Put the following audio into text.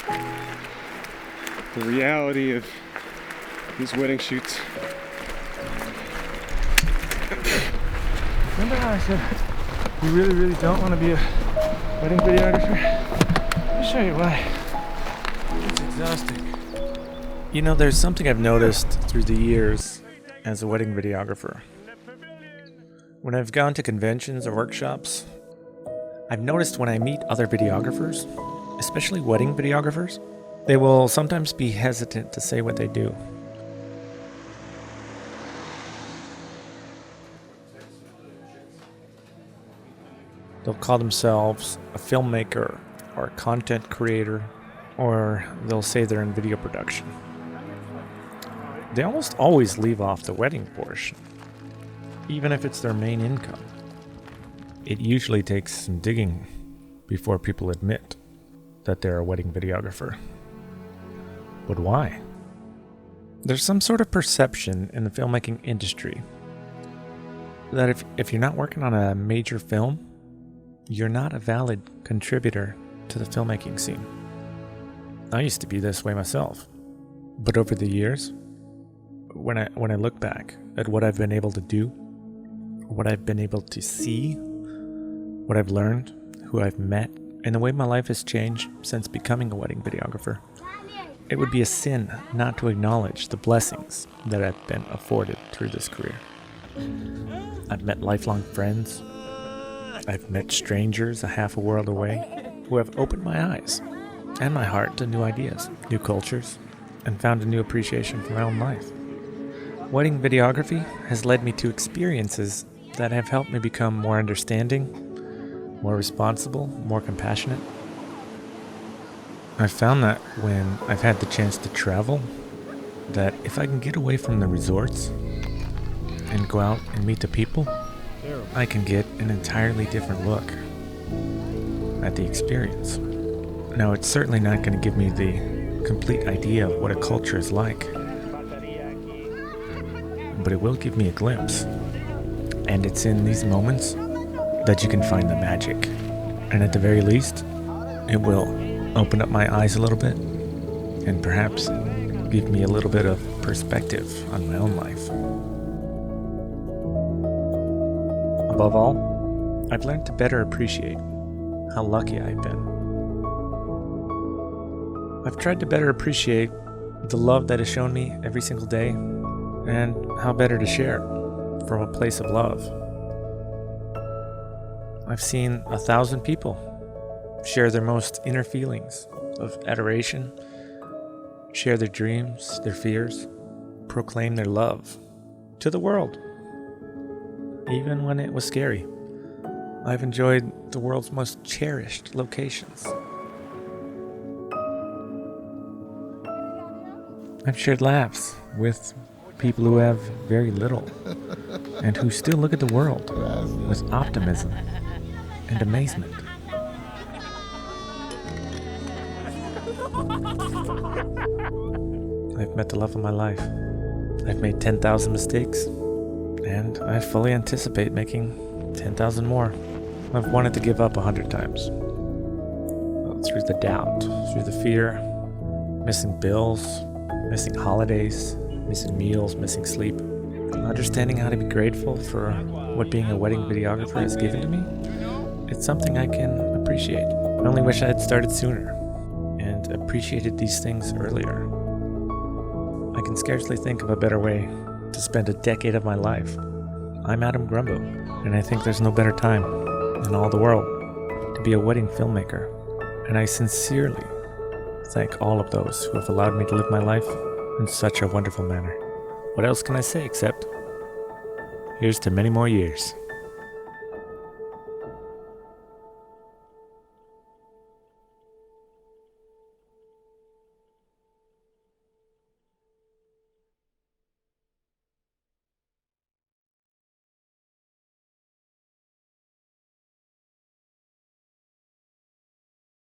the reality of these wedding shoots. Remember how I said you really don't want to be a wedding videographer? Let me show you why. It's exhausting. You know, there's something I've noticed through the years as a wedding videographer. When I've gone to conventions or workshops, I've noticed when I meet other videographers, especially wedding videographers, they will sometimes be hesitant to say what they do. They'll call themselves a filmmaker or a content creator, or they'll say they're in video production. They almost always leave off the wedding portion, even if it's their main income. It usually takes some digging before people admit that they're a wedding videographer. But why? There's some sort of perception in the filmmaking industry that if you're not working on a major film, you're not a valid contributor to the filmmaking scene. I used to be this way myself, but over the years, when I look back at what I've been able to do, what I've been able to see, what I've learned, who I've met, and the way my life has changed since becoming a wedding videographer, it would be a sin not to acknowledge the blessings that I've been afforded through this career. I've met lifelong friends. I've met strangers a half a world away who have opened my eyes and my heart to new ideas, new cultures, and found a new appreciation for my own life. Wedding videography has led me to experiences that have helped me become more understanding, more responsible, more compassionate. I've found that when I've had the chance to travel, that if I can get away from the resorts and go out and meet the people, I can get an entirely different look at the experience. Now, it's certainly not going to give me the complete idea of what a culture is like, but it will give me a glimpse. And it's in these moments that you can find the magic. And at the very least, it will open up my eyes a little bit and perhaps give me a little bit of perspective on my own life. Above all, I've learned to better appreciate how lucky I've been. I've tried to better appreciate the love that is shown me every single day and how better to share from a place of love. I've seen 1,000 people share their most inner feelings of adoration, share their dreams, their fears, proclaim their love to the world. Even when it was scary, I've enjoyed the world's most cherished locations. I've shared laughs with people who have very little and who still look at the world with optimism and amazement. I've met the love of my life. I've made 10,000 mistakes, and I fully anticipate making 10,000 more. I've wanted to give up 100 times. Through the doubt, through the fear, missing bills, missing holidays, missing meals, missing sleep. Understanding how to be grateful for what being a wedding videographer has given to me, it's something I can appreciate. I only wish I had started sooner and appreciated these things earlier. I can scarcely think of a better way to spend a decade of my life. I'm Adam Grumbo, and I think there's no better time in all the world to be a wedding filmmaker. And I sincerely thank all of those who have allowed me to live my life in such a wonderful manner. What else can I say except, here's to many more years.